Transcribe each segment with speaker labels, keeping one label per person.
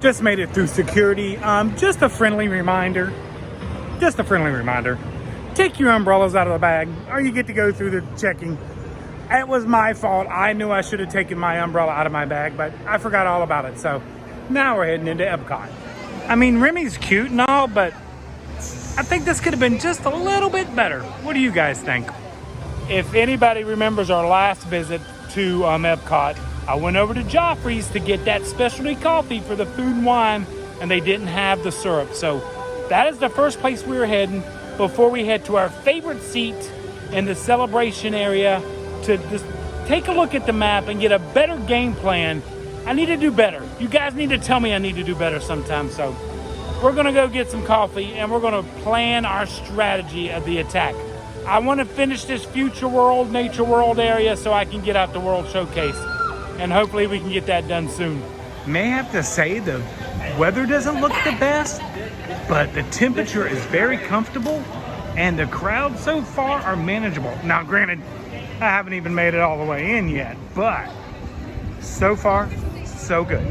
Speaker 1: Just made it through security. Just a friendly reminder. Take your umbrellas out of the bag or you get to go through the checking. It was my fault. I knew I should have taken my umbrella out of my bag, but I forgot all about it. So now we're heading into Epcot. I mean, Remy's cute and all, but I think this could have been just a little bit better. What do you guys think? If anybody remembers our last visit to Epcot, I went over to Joffrey's to get that specialty coffee for the food and wine, and they didn't have the syrup. So that is the first place we were heading before we head to our favorite seat in the celebration area to just take a look at the map and get a better game plan. I need to do better. You guys need to tell me I need to do better sometime. So we're gonna go get some coffee and we're gonna plan our strategy of the attack. I wanna finish this Future World, Nature World area so I can get out the World Showcase. And hopefully we can get that done soon. May have to say the weather doesn't look the best, but the temperature is very comfortable and the crowds so far are manageable. Now granted, I haven't even made it all the way in yet, but so far, so good.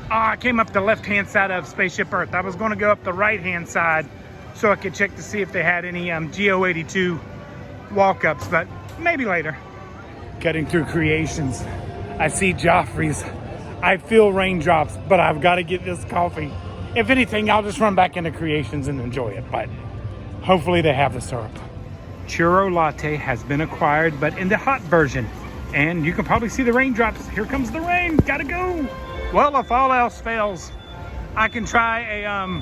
Speaker 1: I came up the left-hand side of Spaceship Earth. I was gonna go up the right-hand side so I could check to see if they had any GO82 walk-ups, but maybe later. Cutting through Creations. I see Joffrey's. I feel raindrops, but I've got to get this coffee. If anything, I'll just run back into Creations and enjoy it, but hopefully they have the syrup. Churro Latte has been acquired, but in the hot version. And you can probably see the raindrops. Here comes the rain, gotta go. Well, if all else fails, I can try a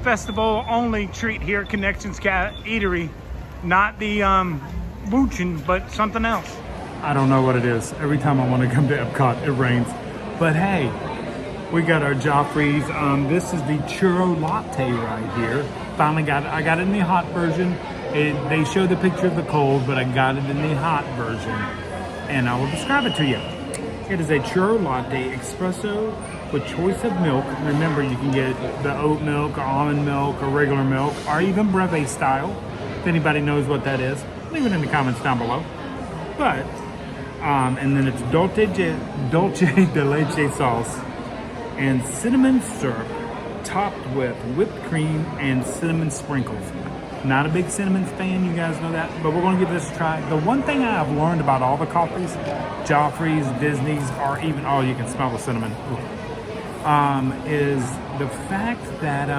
Speaker 1: festival only treat here at Connections Eatery. Not the Wuchen, but something else. I don't know what it is. Every time I want to come to Epcot, it rains. But hey, we got our Joffrey's. This is the Churro Latte right here. Finally got it. I got it in the hot version. They showed the picture of the cold, but I got it in the hot version. And I will describe it to you. It is a Churro Latte espresso with choice of milk. Remember, you can get the oat milk, or almond milk, or regular milk, or even breve style. If anybody knows what that is, leave it in the comments down below. But and then it's dulce de leche sauce and cinnamon syrup topped with whipped cream and cinnamon sprinkles. Not a big cinnamon fan, you guys know that, but we're gonna give this a try. The one thing I've learned about all the coffees, Joffrey's, Disney's, or even, oh, you can smell the cinnamon, is the fact that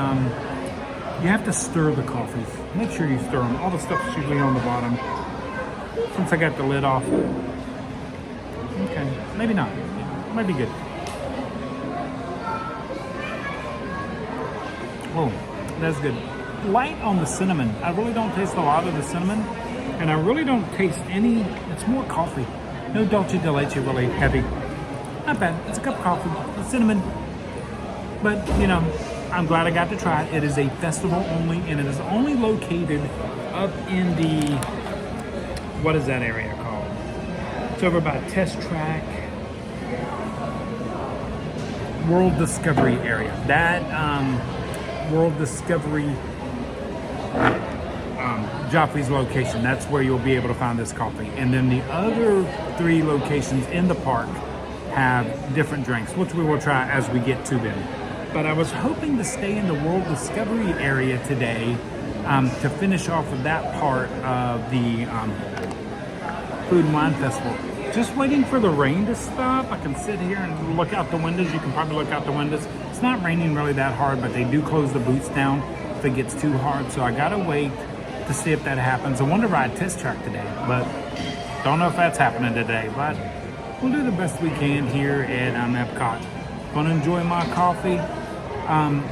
Speaker 1: you have to stir the coffees. Make sure you stir them. All the stuff's usually on the bottom. Since I got the lid off, okay, maybe not. Might be good. Oh, that's good. Light on the cinnamon. I really don't taste a lot of the cinnamon, and I really don't taste any. It's more coffee. No dulce de leche, really heavy. Not bad. It's a cup of coffee. It's cinnamon, but you know, I'm glad I got to try it. It is a festival only, and it is only located up in the, what is that area called? It's over by Test Track, World Discovery area. That World Discovery Joffrey's location, that's where you'll be able to find this coffee. And then the other 3 locations in the park have different drinks, which we will try as we get to them. But I was hoping to stay in the World Discovery area today to finish off of that part of the Food and Wine Festival. Just waiting for the rain to stop. I can sit here and look out the windows. You can probably look out the windows. It's not raining really that hard, but they do close the booths down if it gets too hard. So I gotta wait to see if that happens. I wanted to ride Test Track today, but don't know if that's happening today. But we'll do the best we can here at Epcot. Gonna enjoy my coffee.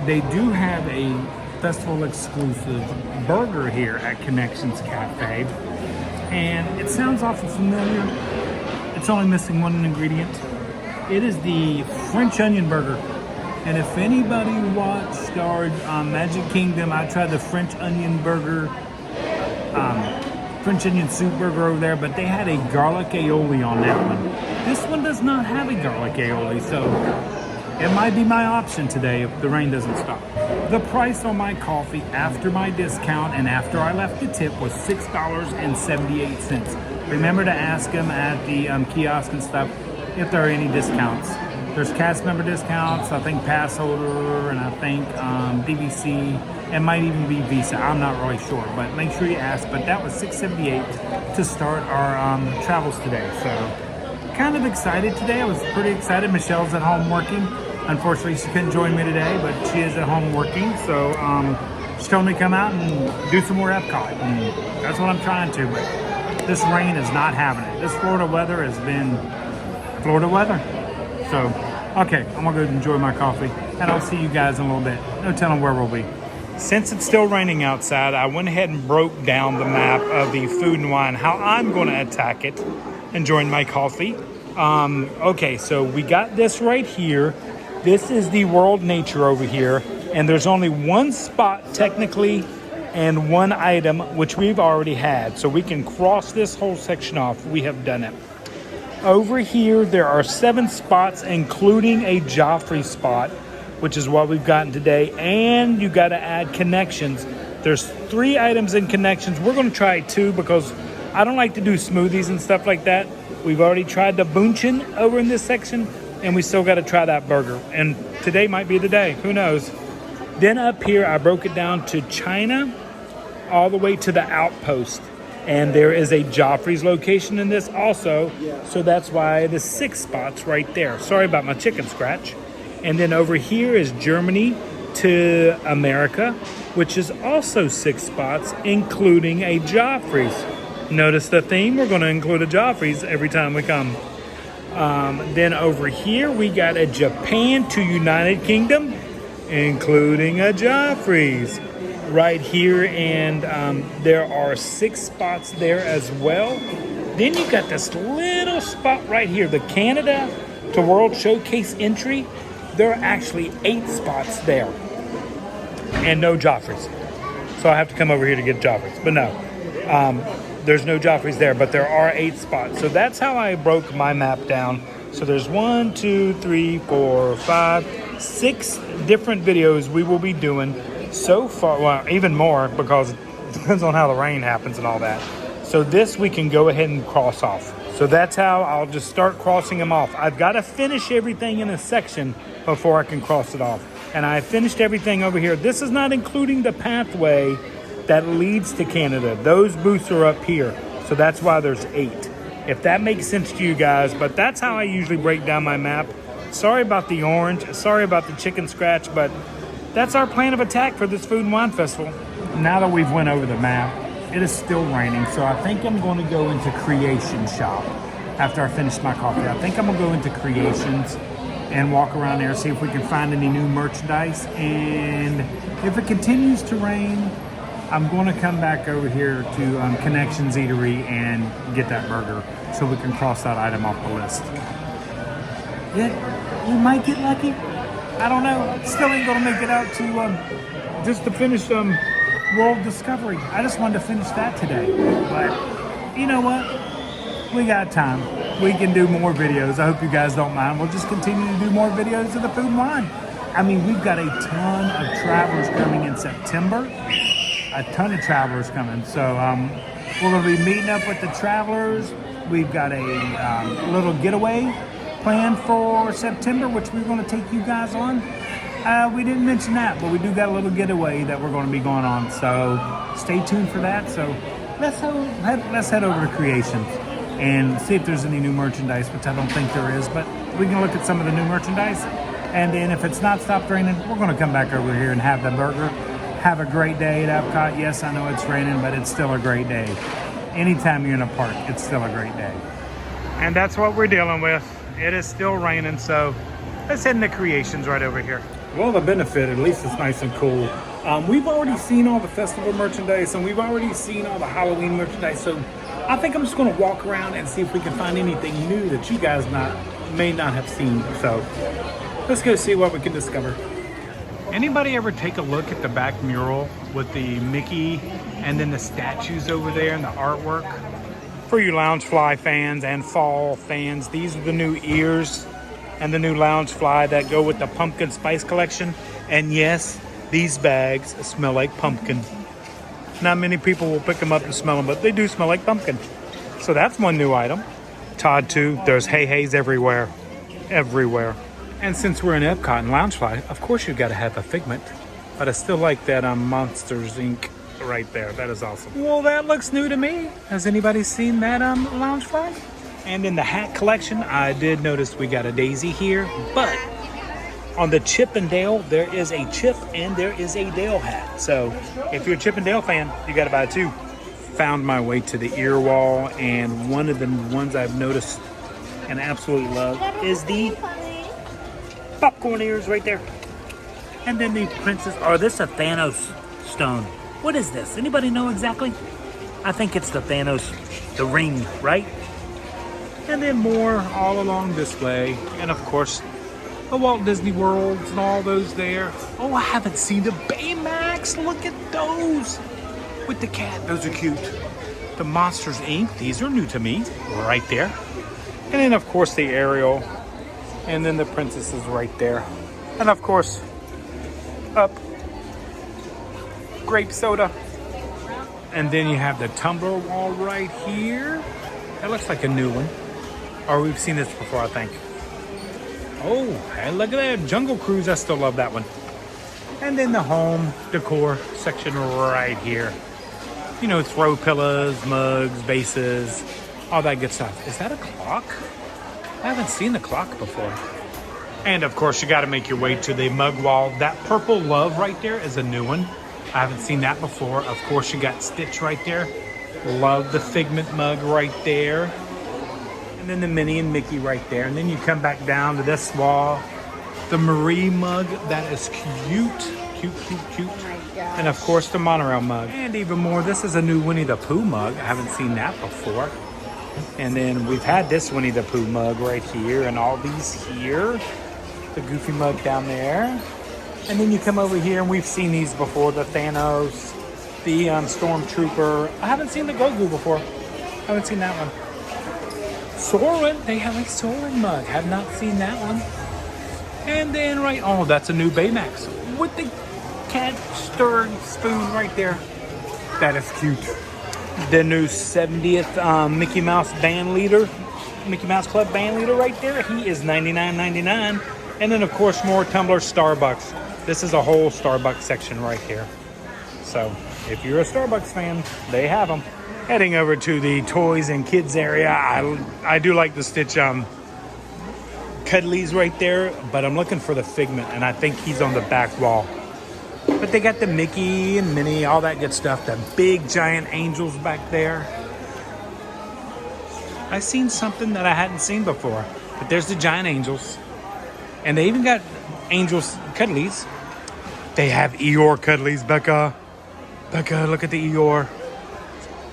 Speaker 1: They do have a festival exclusive burger here at Connections Cafe, and it sounds awful familiar. It's only missing one ingredient. It is the French onion burger. And if anybody watched our Magic Kingdom, I tried the French onion burger, French onion soup burger over there, but they had a garlic aioli on that one. This one does not have a garlic aioli, so it might be my option today if the rain doesn't stop. The price on my coffee after my discount and after I left the tip was $6.78. Remember to ask them at the kiosk and stuff if there are any discounts. There's cast member discounts, I think pass holder, and I think DVC. It might even be Visa. I'm not really sure, but make sure you ask. But that was $6.78 to start our travels today. So kind of excited today. I was pretty excited. Michelle's at home working. Unfortunately, she couldn't join me today, but she is at home working. So she told me to come out and do some more Epcot. And that's what I'm trying to, but this rain is not having it. This Florida weather has been Florida weather. So, okay, I'm gonna go enjoy my coffee, and I'll see you guys in a little bit. No telling where we'll be. Since it's still raining outside, I went ahead and broke down the map of the Food and Wine, how I'm gonna attack it, enjoying my coffee. Okay, so we got this right here. This is the World Nature over here, and there's only one spot technically and one item which we've already had. So we can cross this whole section off. We have done it. Over here, there are 7 spots, including a Joffrey spot, which is what we've gotten today. And you got to add connections. There's 3 items in connections. We're going to try 2 because I don't like to do smoothies and stuff like that. We've already tried the Bunchin over in this section, and we still got to try that burger. And today might be the day. Who knows? Then up here, I broke it down to China, all the way to the Outpost. And there is a Joffrey's location in this also. So that's why the 6 spots right there. Sorry about my chicken scratch. And then over here is Germany to America, which is also 6 spots, including a Joffrey's. Notice the theme, we're gonna include a Joffrey's every time we come. Then over here, we got a Japan to United Kingdom, including a Joffrey's. Right here, and there are 6 spots there as well. Then you got this little spot right here, the Canada to World Showcase entry. There are actually 8 spots there, and no Joffrey's. So I have to come over here to get Joffrey's, but no, there's no Joffrey's there, but there are 8 spots. So that's how I broke my map down. So there's 1, 2, 3, 4, 5, 6 different videos we will be doing. So far, well, even more because it depends on how the rain happens and all that. So this we can go ahead and cross off. So that's how I'll just start crossing them off. I've got to finish everything in a section before I can cross it off. And I finished everything over here. This is not including the pathway that leads to Canada. Those booths are up here. So that's why there's 8. If that makes sense to you guys, but that's how I usually break down my map. Sorry about the orange. Sorry about the chicken scratch, but that's our plan of attack for this Food and Wine Festival. Now that we've went over the map, it is still raining, so I think I'm going to go into Creation Shop after I finish my coffee. I think I'm going to go into Creations and walk around there, see if we can find any new merchandise. And if it continues to rain, I'm going to come back over here to Connections Eatery and get that burger so we can cross that item off the list. Yeah, you might get lucky. I don't know. Still ain't gonna make it out to just to finish World Discovery. I just wanted to finish that today. But you know what? We got time. We can do more videos. I hope you guys don't mind. We'll just continue to do more videos of the Food and Wine. I mean, we've got a ton of travelers coming in September. A ton of travelers coming. So we're gonna be meeting up with the travelers. We've got a little getaway planned for September, which we're going to take you guys on. We didn't mention that, but we do got a little getaway that we're going to be going on. So stay tuned for that. So let's head over to Creations and see if there's any new merchandise, which I don't think there is, but we can look at some of the new merchandise. And then if it's not stopped raining, we're going to come back over here and have the burger. Have a great day at Epcot. Yes, I know it's raining, but it's still a great day. Anytime you're in a park, it's still a great day. And that's what we're dealing with. It is still raining, so let's head into Creations right over here. Well, the benefit, at least it's nice and cool. We've already seen all the festival merchandise, and we've already seen all the Halloween merchandise, so I think I'm just going to walk around and see if we can find anything new that you guys may not have seen. So let's go see what we can discover. Anybody ever take a look at the back mural with the Mickey and then the statues over there and the artwork? For you Loungefly fans and fall fans, these are the new ears and the new Loungefly that go with the pumpkin spice collection. And yes, these bags smell like pumpkin. Not many people will pick them up and smell them, but they do smell like pumpkin. So that's one new item. Todd too, there's hey-hays everywhere. Everywhere. And since we're in Epcot and Loungefly, of course you've got to have a Figment. But I still like that Monsters Inc. right there. That is awesome. Well, that looks new to me. Has anybody seen that Loungefly? And in the hat collection, I did notice we got a Daisy here. But on the Chip and Dale, there is a Chip and there is a Dale hat. So if you're a Chip and Dale fan, you got to buy two. Found my way to the ear wall, and one of the ones I've noticed and absolutely love is the popcorn ears right there. And then the princess, or this is a Thanos stone. What is this? Anybody know exactly? I think it's the Thanos, the ring, right? And then more all along this way. And of course, the Walt Disney Worlds and all those there. Oh, I haven't seen the Baymax. Look at those with the cat. Those are cute. The Monsters Inc. These are new to me, right there. And then of course the Ariel. And then the princesses right there. And of course, up grape soda. And then you have the tumbler wall right here. That looks like a new one. Or we've seen this before, I think. Oh, hey, look at that. Jungle Cruise, I still love that one. And then the home decor section right here. You know, throw pillows, mugs, vases, all that good stuff. Is that a clock? I haven't seen the clock before. And of course, you got to make your way to the mug wall. That purple love right there is a new one. I haven't seen that before. Of course, you got Stitch right there. Love the Figment mug right there. And then the Minnie and Mickey right there. And then you come back down to this wall. The Marie mug, that is cute. Cute, cute, cute. And of course, the monorail mug. And even more, this is a new Winnie the Pooh mug. I haven't seen that before. And then we've had this Winnie the Pooh mug right here and all these here. The Goofy mug down there. And then you come over here and we've seen these before. The Thanos, the Stormtrooper. I haven't seen the Grogu before. I haven't seen that one. Soarin', they have a Soarin' mug. Have not seen that one. And then oh, that's a new Baymax with the cat stirred spoon right there. That is cute. The new 70th Mickey Mouse band leader, Mickey Mouse Club band leader right there. He is $99.99. And then of course more tumbler Starbucks. This is a whole Starbucks section right here. So if you're a Starbucks fan, they have them. Heading over to the toys and kids area. I do like the Stitch Cuddlies right there, but I'm looking for the Figment, and I think he's on the back wall. But they got the Mickey and Minnie, all that good stuff. The big giant angels back there. I seen something that I hadn't seen before, but there's the giant angels, and they even got angels Cuddlies. They have Eeyore Cuddlies, Becca. Becca, look at the Eeyore.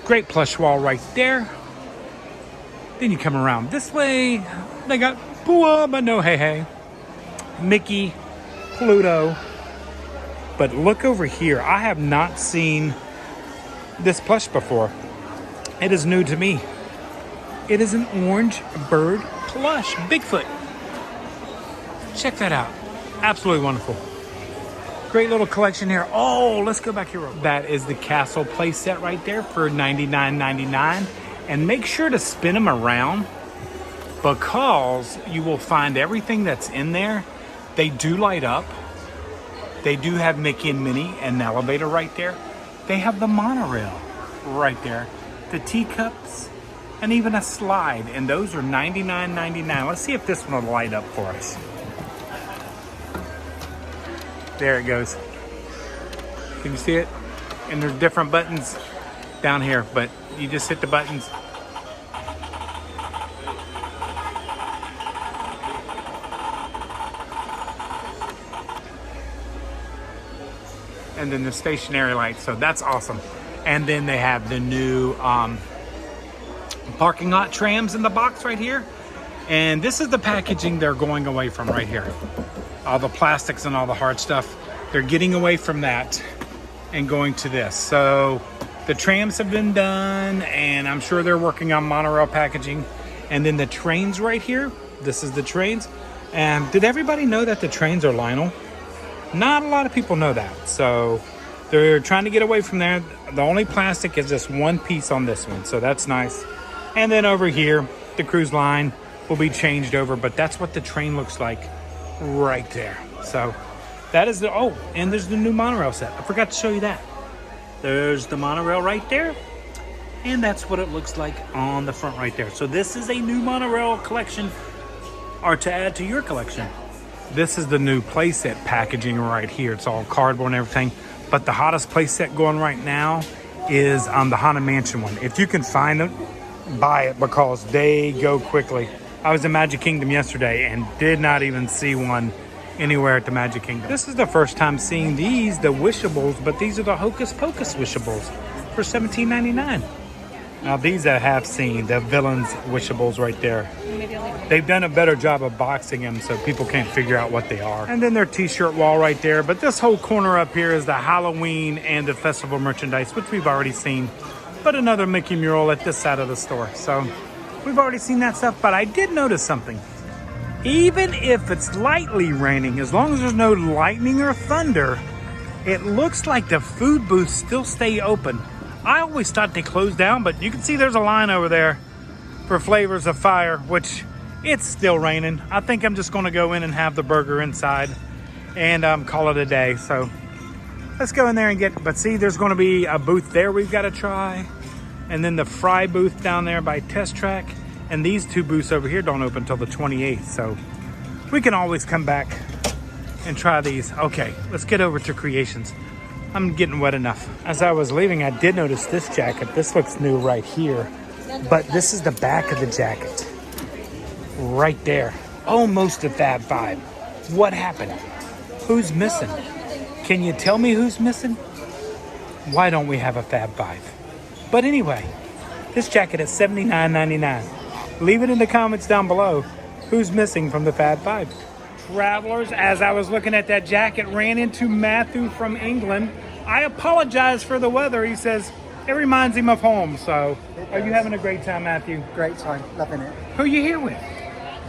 Speaker 1: Great plush wall right there. Then you come around this way. They got Pua, but no Hey Hey. Mickey, Pluto. But look over here. I have not seen this plush before. It is new to me. It is an orange bird plush. Bigfoot. Check that out. Absolutely wonderful. Great little collection here. Oh, let's go back here. That is the Castle play set right there for $99.99. And make sure to spin them around because you will find everything that's in there. They do light up. They do have Mickey and Minnie and an elevator right there. They have the monorail right there. The teacups and even a slide. And those are $99.99. Let's see if this one will light up for us. There it goes. Can you see it? And there's different buttons down here, but you just hit the buttons. And then the stationary lights, so that's awesome. And then they have the new parking lot trams in the box right here. And this is the packaging they're going away from right here. All the plastics and all the hard stuff. They're getting away from that and going to this. So the trams have been done and I'm sure they're working on monorail packaging. And then the trains right here. This is the trains. And did everybody know that the trains are Lionel? Not a lot of people know that. So they're trying to get away from there. The only plastic is just one piece on this one. So that's nice. And then over here, the cruise line will be changed over, but that's what the train looks like right there. So that is the, oh, and there's the new monorail set. I forgot to show you that. There's the monorail right there. And that's what it looks like on the front right there. So this is a new monorail collection, or to add to your collection. This is the new playset packaging right here. It's all cardboard and everything. But the hottest playset going right now is the Haunted Mansion one. If you can find it, buy it because they go quickly. I was in Magic Kingdom yesterday and did not even see one anywhere at the Magic Kingdom. This is the first time seeing these, the Wishables, but these are the Hocus Pocus Wishables for $17.99. Now these I have seen, the Villains Wishables right there. They've done a better job of boxing them so people can't figure out what they are. And then their t-shirt wall right there. But this whole corner up here is the Halloween and the festival merchandise, which we've already seen. But another Mickey mural at this side of the store. So we've already seen that stuff, but I did notice something. Even if it's lightly raining, as long as there's no lightning or thunder, it looks like the food booths still stay open. I always thought they closed down, but you can see there's a line over there for Flavors of Fire, which it's still raining. I think I'm just going to go in and have the burger inside and call it a day. So let's go in there and get, but see, there's going to be a booth there we've got to try. And then the fry booth down there by Test Track. And these two booths over here don't open until the 28th. So we can always come back and try these. Okay, let's get over to Creations. I'm getting wet enough. As I was leaving, I did notice this jacket. This looks new right here, but this is the back of the jacket. Right there. Almost a Fab Five. What happened? Who's missing? Can you tell me who's missing? Why don't we have a Fab Five? But anyway, this jacket is $79.99. Leave it in the comments down below. Who's missing from the Fab Five? Travelers, as I was looking at that jacket, ran into Matthew from England. I apologize for the weather. He says it reminds him of home. So are you having a great time, Matthew?
Speaker 2: Great time, loving it.
Speaker 1: Who are you here with?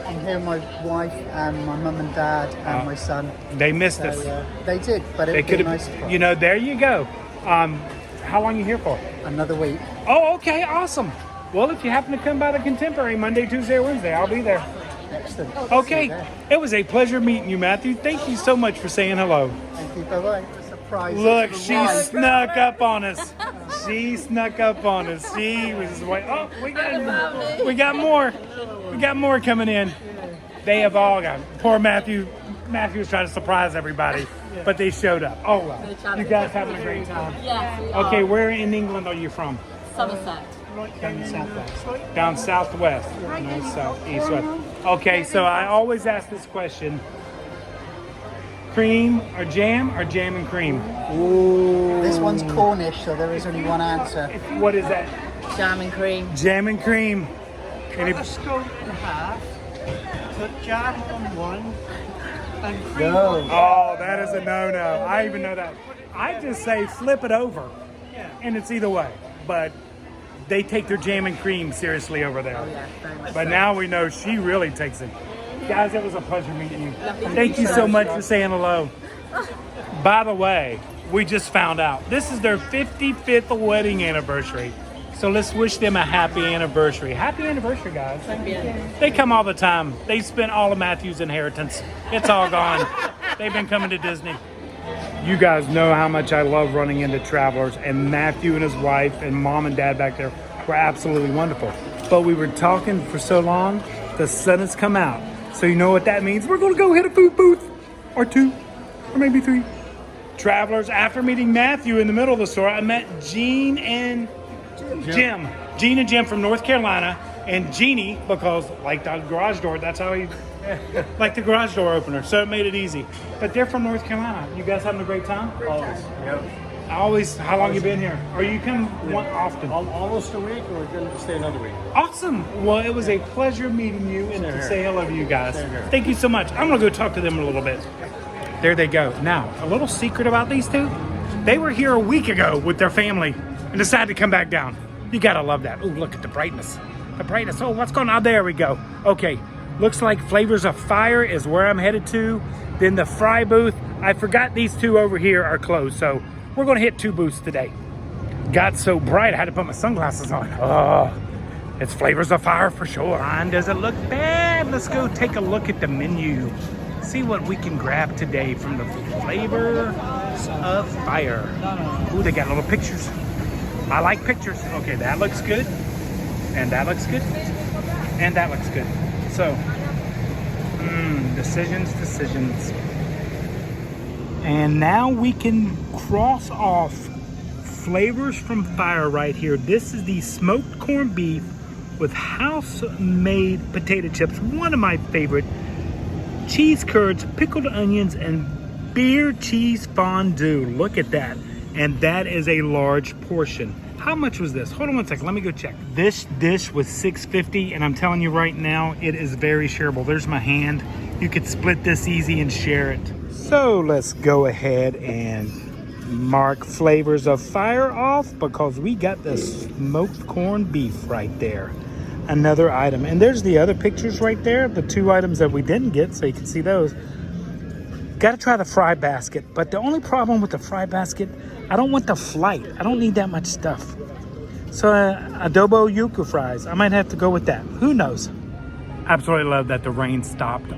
Speaker 2: I'm here with my wife and my mum and dad and my son.
Speaker 1: They missed us.
Speaker 2: They did, but it would be nice.
Speaker 1: You know, there you go. How long are you here for?
Speaker 2: Another week.
Speaker 1: Oh, okay, awesome. Well, if you happen to come by the Contemporary Monday, Tuesday, or Wednesday, I'll be there.
Speaker 2: Excellent.
Speaker 1: Okay, it was a pleasure meeting you, Matthew. Thank you so much for saying hello.
Speaker 2: Thank you, bye-bye. Surprise.
Speaker 1: Look, she snuck up on us. She snuck up on us. She was waiting. Oh, we got more. We got more coming in. They have all got. Poor Matthew. Matthew was trying to surprise everybody, but they showed up. Oh, well. You guys having a great time?
Speaker 3: Yes.
Speaker 1: Okay, where in England are you from?
Speaker 3: Somerset.
Speaker 2: Down southwest.
Speaker 1: Down southwest. North, south, east, west. Okay, so I always ask this question. Cream or jam and cream? Ooh.
Speaker 2: This one's Cornish, so there is only one answer.
Speaker 1: What is that?
Speaker 3: Jam and cream.
Speaker 1: Jam and cream.
Speaker 4: Cut a scoop in half, put jam on one, and cream
Speaker 2: No.
Speaker 4: on
Speaker 1: Oh, that is a no-no. I even know that. I just say flip it over, and it's either way. But they take their jam and cream seriously over there.
Speaker 2: Oh, yeah, very much
Speaker 1: But
Speaker 2: so.
Speaker 1: now we know she really takes it. Guys, it was a pleasure meeting you. Thank you so much for saying hello. By the way, we just found out this is their 55th wedding anniversary. So let's wish them a happy anniversary. Happy anniversary, guys. They come all the time. They spent all of Matthew's inheritance. It's all gone. They've been coming to Disney. You guys know how much I love running into Travelers, and Matthew and his wife and mom and dad back there were absolutely wonderful. But we were talking for so long, the sun has come out. So you know what that means? We're going to go hit a food booth, or two, or maybe three. Travelers, after meeting Matthew in the middle of the store, I met Jean and Jim. Jean and Jim from North Carolina, and Jeannie, because like the garage door, that's how he, like the garage door opener, so it made it easy. But they're from North Carolina. You guys having a great time? Always. How long you been here? Or you come often?
Speaker 4: almost a week, or we're going to stay another week.
Speaker 1: Awesome. Well, it was a pleasure meeting you and to say hello to you guys. Thank you so much. I'm going to go talk to them a little bit. There they go. Now, a little secret about these two. They were here a week ago with their family and decided to come back down. You got to love that. Oh, look at the brightness. The brightness. Oh, what's going on? There we go. Okay. Looks like Flavors of Fire is where I'm headed to. Then the fry booth. I forgot these two over here are closed, so we're going to hit two booths today. Got so bright, I had to put my sunglasses on. Oh, it's Flavors of Fire for sure. And does it look bad? Let's go take a look at the menu. See what we can grab today from the Flavors of Fire. Ooh, they got little pictures. I like pictures. Okay, that looks good. And that looks good. And that looks good. So, decisions. And now we can cross off Flavors from Fire right here. This is the smoked corned beef with house-made potato chips. One of my favorite. Cheese curds, pickled onions, and beer cheese fondue. Look at that. And that is a large portion. How much was this? Hold on one second. Let me go check. This dish was $6.50, and I'm telling you right now, it is very shareable. There's my hand. You could split this easy and share it. So let's go ahead and mark Flavors of Fire off because we got the smoked corned beef right there. Another item. And there's the other pictures right there, the 2 items that we didn't get, so you can see those. Got to try the fry basket, but the only problem with the fry basket, I don't want the flight. I don't need that much stuff. So adobo yuca fries, I might have to go with that. Who knows? Absolutely love that the rain stopped.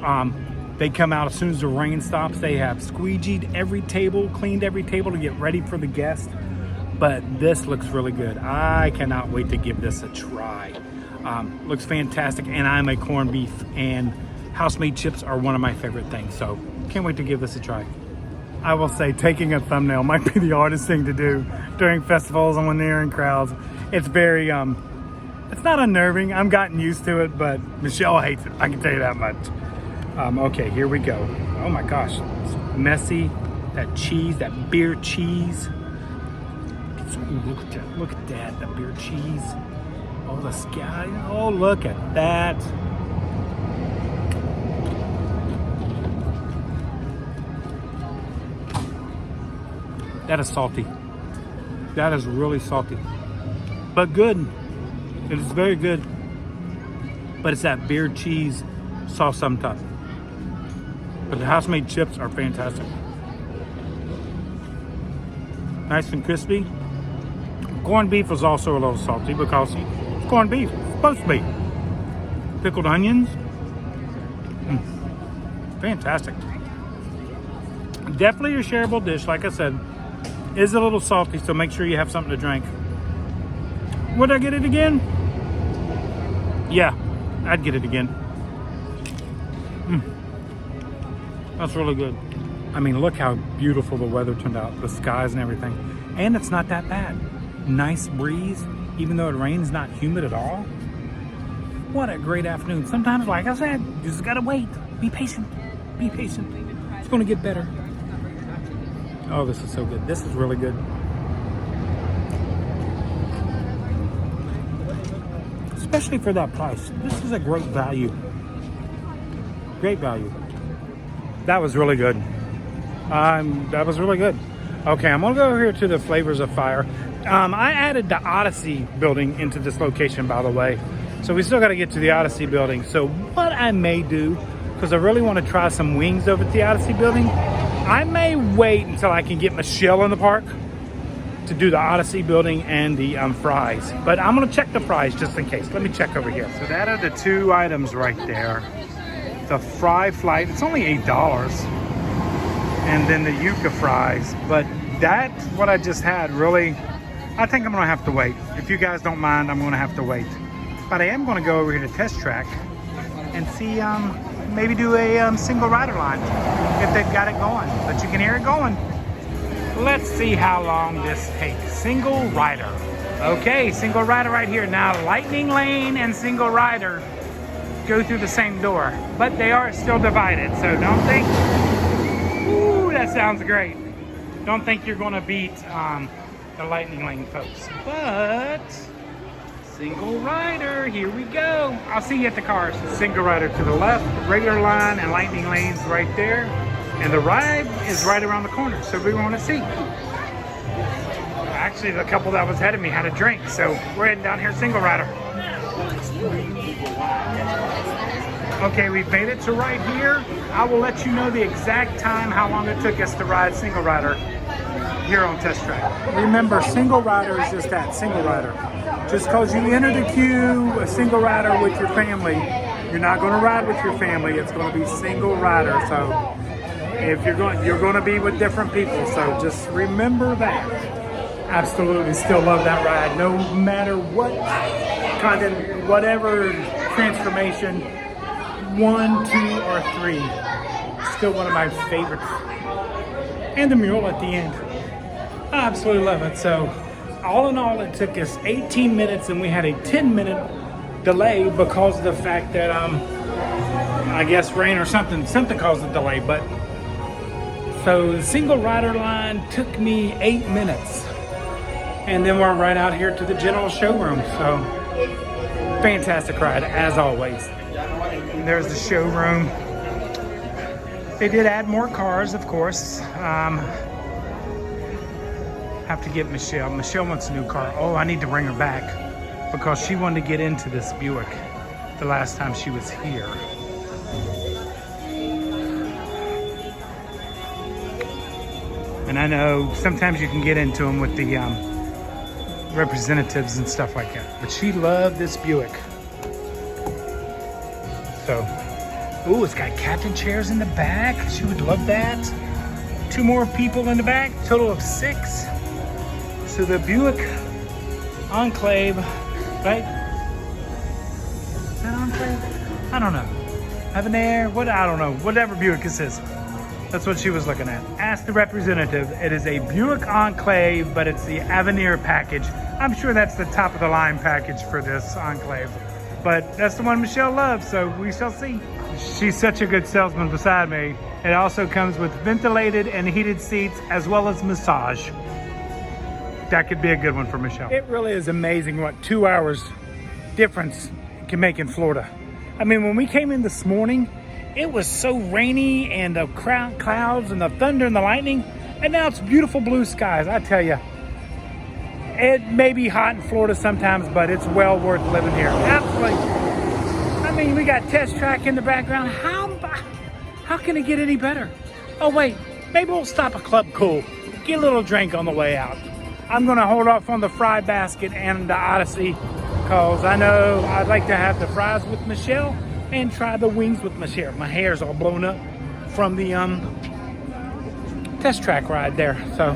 Speaker 1: They come out as soon as the rain stops. They have squeegeed every table, cleaned every table to get ready for the guests. But this looks really good. I cannot wait to give this a try. Looks fantastic, and I'm a corned beef, and house-made chips are one of my favorite things. So can't wait to give this a try. I will say taking a thumbnail might be the hardest thing to do during festivals and when they're in crowds. It's very, it's not unnerving. I'm gotten used to it, but Michelle hates it. I can tell you that much. Okay, here we go. Oh my gosh, it's messy. That cheese, that beer cheese. Ooh, look at that, the beer cheese. Oh, the sky. Oh, look at that. That is salty. That is really salty. But good. It is very good. But it's that beer cheese sauce on top. But the house-made chips are fantastic. Nice and crispy. Corned beef was also a little salty because it's corned beef. It's supposed to be. Pickled onions. Fantastic. Definitely a shareable dish, like I said. Is a little salty, so make sure you have something to drink. Would I get it again? Yeah, I'd get it again. That's really good. I mean, look how beautiful the weather turned out, the skies and everything. And it's not that bad. Nice breeze, even though it rains, not humid at all. What a great afternoon. Sometimes, like I said, you just gotta wait. Be patient. Be patient. It's gonna get better. Oh, this is so good. This is really good. Especially for that price. This is a great value. Great value. That was really good. That was really good. Okay, I'm gonna go over here to the Flavors of Fire. I added the Odyssey building into this location, by the way. So we still gotta get to the Odyssey building. So what I may do, because I really wanna try some wings over at the Odyssey building, I may wait until I can get Michelle in the park to do the Odyssey building and the fries. But I'm gonna check the fries just in case. Let me check over here. So that are the 2 items right there. The fry flight, it's only $8. And then the yuca fries. But that's what I just had, really. I think I'm gonna have to wait. If you guys don't mind, I'm gonna have to wait. But I am gonna go over here to Test Track and see, maybe do a single rider line if they've got it going. But you can hear it going. Let's see how long this takes. Single rider. Okay, single rider right here. Now, Lightning Lane and single rider go through the same door, but they are still divided. So don't think, ooh, that sounds great. Don't think you're gonna beat the Lightning Lane folks. But single rider, here we go. I'll see you at the cars. Single rider to the left, regular line and Lightning Lanes right there. And the ride is right around the corner, so we want to see. Actually, the couple that was ahead of me had a drink, so we're heading down here single rider. Okay, we've made it to right here. I will let you know the exact time, how long it took us to ride single rider here on Test Track. Remember, single rider is just that, single rider. Just because you enter the queue, a single rider with your family, You're not going to ride with your family. It's going to be single rider. So if you're going to be with different people. So just remember that. Absolutely still love that ride. No matter what content, whatever transformation, 1, 2, or 3. Still one of my favorites. And the mural at the end. I absolutely love it. So all in all, it took us 18 minutes and we had a 10-minute delay because of the fact that I guess rain or something caused the delay. But so the single rider line took me 8 minutes. And then we're right out here to the general showroom. So fantastic ride as always. And there's the showroom. They did add more cars, of course. Have to get Michelle. Michelle wants a new car. Oh, I need to bring her back because she wanted to get into this Buick the last time she was here. And I know sometimes you can get into them with the representatives and stuff like that. But she loved this Buick. So, ooh, it's got captain chairs in the back. She would love that. 2 more people in the back, total of 6. So the Buick Enclave, right? Is that Enclave? I don't know. Avenir, what? I don't know. Whatever Buick this is. That's what she was looking at. Ask the representative. It is a Buick Enclave, but it's the Avenir package. I'm sure that's the top of the line package for this Enclave. But that's the one Michelle loves, so we shall see. She's such a good salesman beside me. It also comes with ventilated and heated seats as well as massage. That could be a good one for Michelle. It really is amazing what 2 hours difference can make in Florida. I mean, when we came in this morning, it was so rainy and the clouds and the thunder and the lightning, and now it's beautiful blue skies. I tell you, it may be hot in Florida sometimes, but it's well worth living here. Absolutely. I mean, we got Test Track in the background. How can it get any better? Oh wait, maybe we'll stop at Club Cool, get a little drink on the way out. I'm gonna hold off on the fry basket and the Odyssey because I know I'd like to have the fries with Michelle and try the wings with Michelle. My hair's all blown up from the Test Track ride there. So,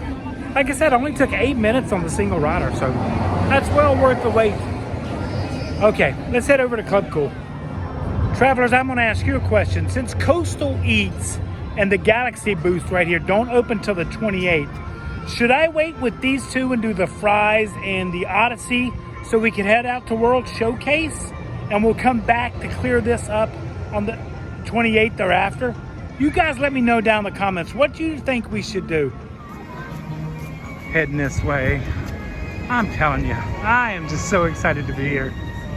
Speaker 1: like I said, it only took 8 minutes on the single rider, so that's well worth the wait. Okay, let's head over to Club Cool. Travelers, I'm gonna ask you a question. Since Coastal Eats and the Galaxy booth right here don't open till the 28th, should I wait with these 2 and do the fries and the Odyssey so we can head out to World Showcase and we'll come back to clear this up on the 28th or after? You guys let me know down in the comments. What do you think we should do? Heading this way. I'm telling you, I am just so excited to be here.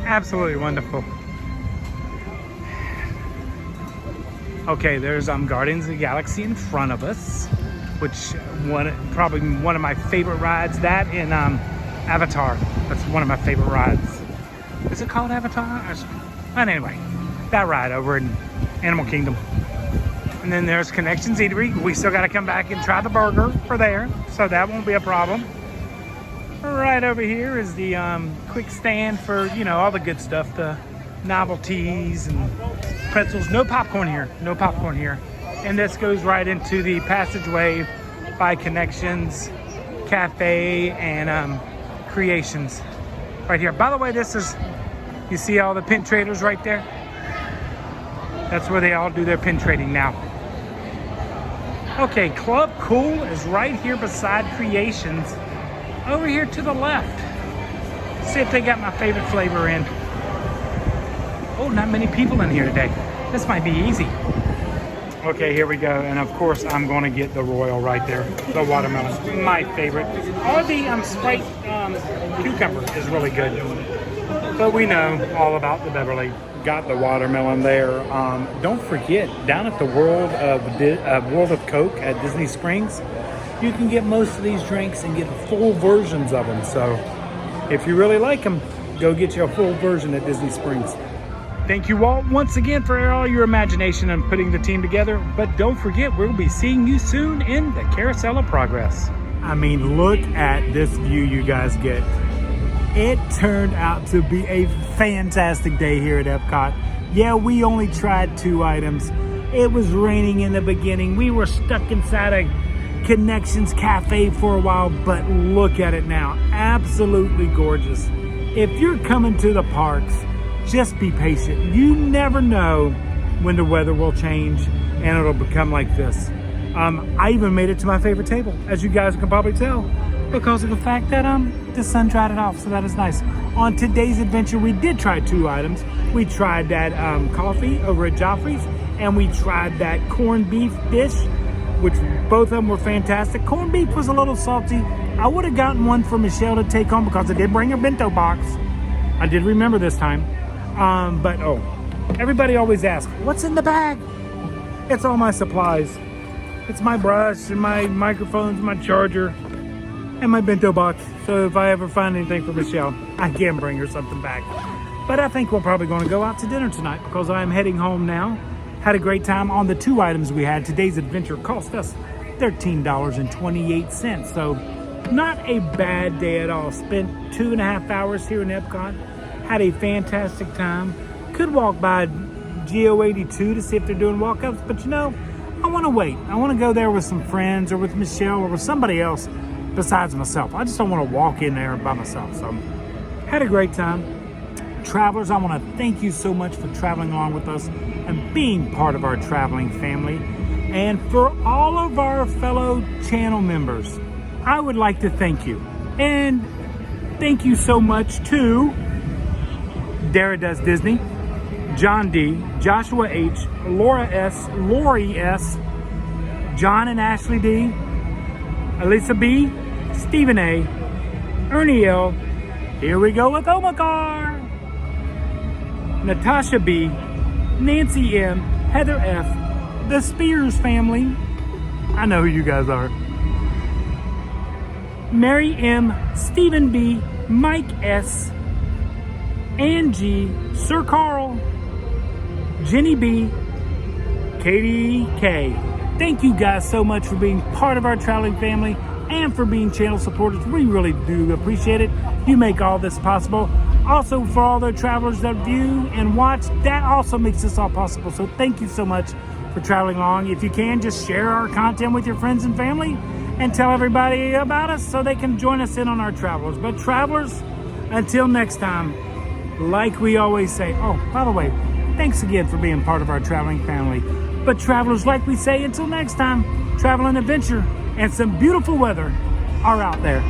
Speaker 1: Absolutely wonderful. Okay, there's Guardians of the Galaxy in front of us, which probably one of my favorite rides. That and Avatar. That's one of my favorite rides. Is it called Avatar? But anyway, that ride over in Animal Kingdom. And then there's Connections Eatery. We still got to come back and try the burger for there, so that won't be a problem. Right over here is the quick stand for, you know, all the good stuff, the novelties and pretzels. No popcorn here. No popcorn here. And this goes right into the passageway by Connections Cafe and Creations right here. By the way, this is, you see all the pin traders right there? That's where they all do their pin trading now. Okay, Club Cool is right here beside Creations. Over here to the left. See if they got my favorite flavor in. Oh, not many people in here today. This might be easy. Okay, here we go. And of course, I'm going to get the Royal right there. The watermelon, my favorite. Or the Sprite cucumber is really good. But we know all about the Beverly. Got the watermelon there. Don't forget, down at the World of Coke at Disney Springs, you can get most of these drinks and get full versions of them. So if you really like them, go get you a full version at Disney Springs. Thank you all once again for all your imagination and putting the team together. But don't forget, we'll be seeing you soon in the Carousel of Progress. I mean, look at this view you guys get. It turned out to be a fantastic day here at Epcot. Yeah, we only tried 2 items. It was raining in the beginning. We were stuck inside a Connections Cafe for a while, but look at it now. Absolutely gorgeous. If you're coming to the parks, just be patient. You never know when the weather will change and it'll become like this. I even made it to my favorite table, as you guys can probably tell, because of the fact that the sun dried it off, so that is nice. On today's adventure, we did try 2 items. We tried that coffee over at Joffrey's, and we tried that corned beef dish, which both of them were fantastic. Corned beef was a little salty. I would have gotten one for Michelle to take home because I did bring her bento box. I did remember this time. But everybody always asks, what's in the bag? It's all my supplies. It's my brush and my microphones, my charger, and my bento box. So if I ever find anything for Michelle, I can bring her something back. But I think we're probably going to go out to dinner tonight because I'm heading home now. Had a great time on the 2 items we had. Today's adventure cost us $13.28. So not a bad day at all. Spent 2.5 hours here in Epcot. Had a fantastic time. Could walk by GO82 to see if they're doing walk-ups, but you know, I want to wait. I want to go there with some friends or with Michelle or with somebody else besides myself. I just don't want to walk in there by myself. So had a great time. Travelers, I want to thank you so much for traveling along with us and being part of our traveling family. And for all of our fellow channel members, I would like to thank you. And thank you so much to Dara Does Disney, John D, Joshua H, Laura S, Lori S, John and Ashley D, Elisa B, Stephen A, Ernie L, here we go with Omar, Natasha B, Nancy M, Heather F, the Spears family, I know who you guys are, Mary M, Stephen B, Mike S, Angie, Sir Carl, Jenny B, Katie K. Thank you guys so much for being part of our traveling family and for being channel supporters. We really do appreciate it. You make all this possible. Also, for all the travelers that view and watch, that also makes this all possible. So thank you so much for traveling along. If you can, just share our content with your friends and family and tell everybody about us so they can join us in on our travels. But travelers, until next time, like we always say, oh, by the way, thanks again for being part of our traveling family. But travelers, like we say, until next time, travel and adventure and some beautiful weather are out there.